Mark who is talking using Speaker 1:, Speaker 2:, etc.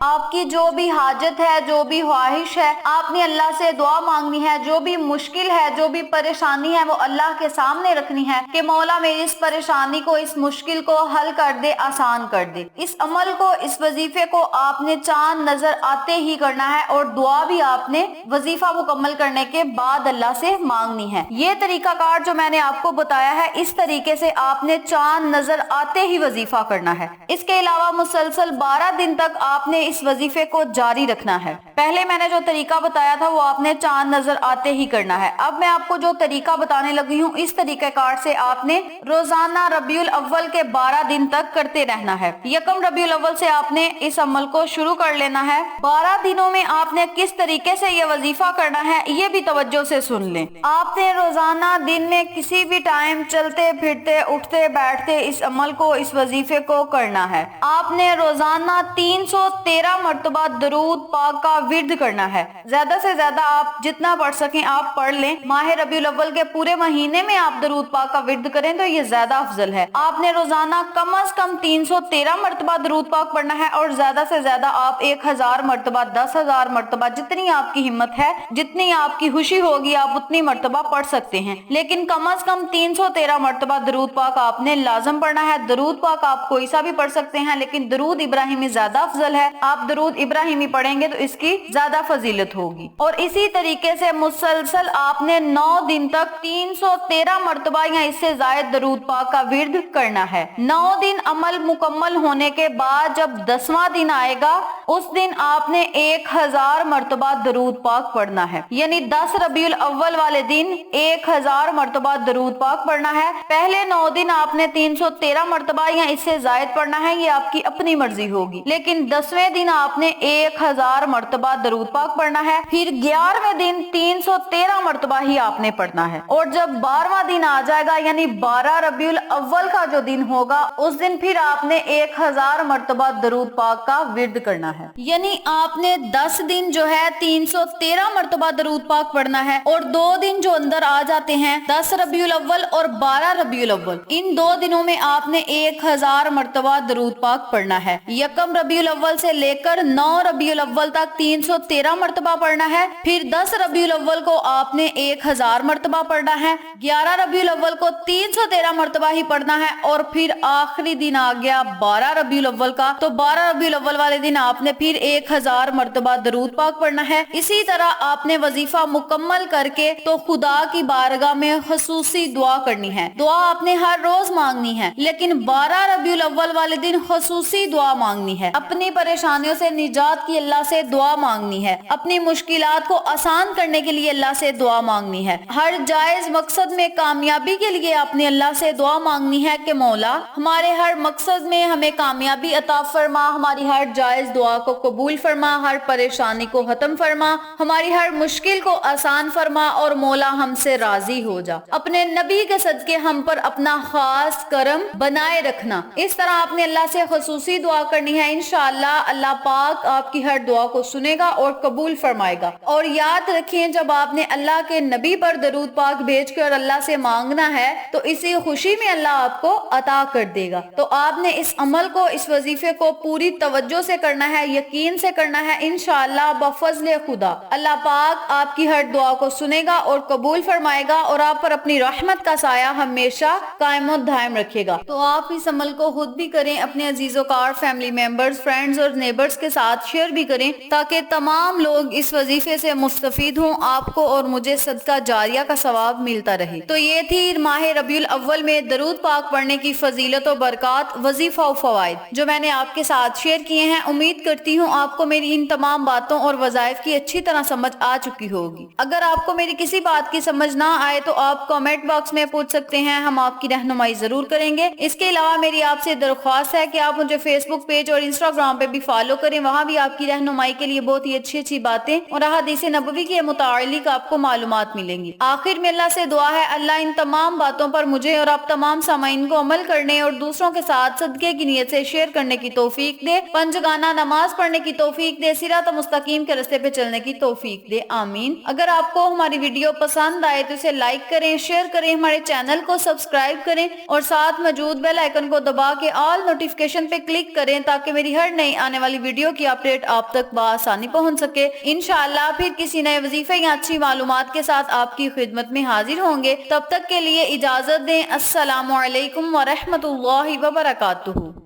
Speaker 1: آپ کی جو بھی حاجت ہے، جو بھی خواہش ہے، آپ نے اللہ سے دعا مانگنی ہے. جو بھی مشکل ہے، جو بھی پریشانی ہے، وہ اللہ کے سامنے رکھنی ہے کہ مولا میری اس پریشانی کو، اس مشکل کو حل کر دے، آسان کر دے. اس عمل کو، اس وظیفے کو آپ نے چاند نظر آتے ہی کرنا ہے، اور دعا بھی آپ نے وظیفہ مکمل کرنے کے بعد اللہ سے مانگنی ہے. یہ طریقہ کار جو میں نے آپ کو بتایا ہے، اس طریقے سے آپ نے چاند نظر آتے ہی وظیفہ کرنا ہے. اس کے علاوہ مسلسل 12 دن تک آپ نے اس وظیفے کو جاری رکھنا ہے. پہلے میں نے جو طریقہ بتایا تھا وہ آپ نے چاند نظر آتے ہی کرنا ہے. اب میں آپ کو جو طریقہ بتانے لگی ہوں، اس طریقہ کار سے آپ نے روزانہ ربیع-الاول کے 12 دن تک کرتے رہنا ہے. یکم ربیع-الاول سے آپ نے اس عمل کو شروع کر لینا ہے. 12 دنوں میں آپ نے کس طریقے سے یہ وظیفہ کرنا ہے، یہ بھی توجہ سے سن لیں. آپ نے روزانہ دن میں کسی بھی ٹائم چلتے پھرتے، اٹھتے بیٹھتے اس عمل کو، اس وظیفے کو کرنا ہے. آپ نے روزانہ 313 مرتبہ درود پاک کا ورد کرنا ہے. زیادہ سے زیادہ آپ جتنا پڑھ سکیں آپ پڑھ لیں. ماہ ربیع الاول کے پورے مہینے میں آپ درود پاک کا ورد کریں تو یہ زیادہ افضل ہے. آپ نے روزانہ کم از کم 313 مرتبہ درود پاک پڑھنا ہے، اور زیادہ سے زیادہ آپ 1000 مرتبہ، 10,000 مرتبہ، جتنی آپ کی ہمت ہے، جتنی آپ کی خوشی ہوگی آپ اتنی مرتبہ پڑھ سکتے ہیں. لیکن کم از کم 313 مرتبہ درود پاک آپ نے لازم پڑھنا ہے. درود پاک آپ کوئی سا بھی پڑھ سکتے ہیں، لیکن درود ابراہیمی زیادہ افضل ہے. آپ درود ابراہیمی پڑھیں گے تو اس کی زیادہ فضیلت ہوگی. اور اسی طریقے سے مسلسل آپ نے 9 دن تک 313 مرتبہ یا اس سے زائد درود پاک کا ورد کرنا ہے. 9 دن عمل مکمل ہونے کے بعد جب 10واں دن آئے گا، اس دن آپ نے 1000 مرتبہ درود پاک پڑھنا ہے. یعنی 10 ربیع الاول والے دن 1000 مرتبہ درود پاک پڑھنا ہے. پہلے 9 دن آپ نے 313 مرتبہ یا اس سے زائد پڑھنا ہے، یہ آپ کی اپنی مرضی ہوگی. لیکن 10ویں دن آپ نے 1000 مرتبہ درود پاک پڑھنا ہے. پھر 11ویں دن 313 مرتبہ ہی آپ نے پڑھنا ہے. اور جب 12واں دن آ جائے گا، یعنی 12 ربیع الاول کا جو دن ہوگا، اس دن پھر آپ نے 1000 مرتبہ درود پاک کا ورد کرنا ہے. یعنی آپ نے 10 دن جو ہے 313 مرتبہ درود پاک پڑھنا ہے، اور 2 دن جو اندر آ جاتے ہیں 10 ربیع الاول اور 12 ربیع الاول، ان 2 دنوں میں آپ نے 1000 مرتبہ درود پاک پڑھنا ہے. یکم ربیع الاول سے لے کر 9 ربیع الاول تک 313 مرتبہ پڑھنا ہے. پھر 10 ربیع الاول کو آپ نے 1000 مرتبہ پڑھنا ہے. 11 ربیع الاول کو 313 مرتبہ ہی پڑھنا ہے. اور پھر آخری دن آ گیا 12 ربیع الاول کا، تو 12 ربیع الاول والے دن آپ نے پھر 1000 مرتبہ درود پاک پڑھنا ہے. اسی طرح آپ نے وظیفہ مکمل کر کے تو خدا کی بارگاہ میں خصوصی دعا کرنی ہے. دعا آپ نے ہر روز مانگنی ہے، لیکن 12 ربیع الاول والے دن خصوصی دعا مانگنی ہے. اپنی پریشانیوں سے نجات کی اللہ سے دعا مانگنی ہے. اپنی مشکلات کو آسان کرنے کے لیے اللہ سے دعا مانگنی ہے. ہر جائز مقصد میں کامیابی کے لیے آپ نے اللہ سے دعا مانگنی ہے کہ مولا ہمارے ہر مقصد میں ہمیں کامیابی عطا فرما، ہماری ہر جائز دعا کو قبول فرما، ہر پریشانی کو ختم فرما، ہماری ہر مشکل کو آسان فرما، اور مولا ہم سے راضی ہو جا. اپنے نبی کے صدقے ہم پر اپنا خاص کرم بنائے رکھنا. اس طرح آپ نے اللہ سے خصوصی دعا کرنی ہے. انشاءاللہ اللہ پاک آپ کی ہر دعا کو سنے گا اور قبول فرمائے گا. اور یاد رکھیں، جب آپ نے اللہ کے نبی پر درود پاک بھیج کر اللہ سے مانگنا ہے تو اسی خوشی میں اللہ آپ کو عطا کر دے گا. تو آپ نے اس عمل کو، اس وظیفے کو پوری توجہ سے کرنا ہے، یقین سے کرنا ہے. انشاءاللہ بفضل خدا اللہ پاک آپ کی ہر دعا کو سنے گا اور قبول فرمائے گا، اور آپ پر اپنی رحمت کا سایہ ہمیشہ قائم و دائم رکھے گا. تو آپ اس عمل کو خود بھی کریں، اپنے عزیز و کار، فیملی ممبرز، فرینڈز اور نیبرز کے ساتھ شیئر بھی کریں، تاکہ تمام لوگ اس وظیفے سے مستفید ہوں، آپ کو اور مجھے صدقہ جاریہ کا ثواب ملتا رہے. تو یہ تھی ماہ ربیع الاول میں درود پاک پڑھنے کی فضیلت و برکات، وظیفہ و فوائد جو میں نے آپ کے ساتھ شیئر کیے ہیں. امید کرتی ہوں آپ کو میری ان تمام باتوں اور وظائف کی اچھی طرح سمجھ آ چکی ہوگی. اگر آپ کو میری کسی بات کی سمجھ نہ آئے تو آپ کامنٹ باکس میں پوچھ سکتے ہیں، ہم آپ کی رہنمائی ضرور کریں گے. اس کے علاوہ میری آپ سے درخواست ہے کہ آپ مجھے فیس بک پیج اور انسٹاگرام پہ بھی فالو کریں، وہاں بھی آپ کی رہنمائی کے لیے بہت ہی اچھی اچھی باتیں اور احادیث نبوی کے متعلق آپ کو معلومات ملیں گی. آخر میں اللہ سے دعا ہے اللہ ان تمام باتوں پر مجھے اور آپ تمام سامعین کو عمل کرنے اور دوسروں کے ساتھ صدقے کی نیت سے شیئر کرنے کی توفیق دے، پنجگانہ نماز پڑھنے کی توفیق دے، صراط مستقیم کے راستے پہ چلنے کی توفیق دے، آمین. اگر آپ کو ہماری ویڈیو پسند آئے تو اسے لائک کریں، شیئر کریں، ہمارے چینل کو سبسکرائب کریں اور ساتھ موجود بیل آئیکن کو دبا کے آل نوٹیفیکیشن پہ کلک کریں تاکہ میری ہر نئی آنے والی ویڈیو کی اپڈیٹ آپ تک بآسانی پہنچ سکے۔ انشاءاللہ پھر کسی نئے وظیفے یا اچھی معلومات کے ساتھ آپ کی خدمت میں حاضر ہوں گے۔ تب تک کے لیے اجازت دیں۔ السلام علیکم ورحمۃ اللہ وبرکاتہ۔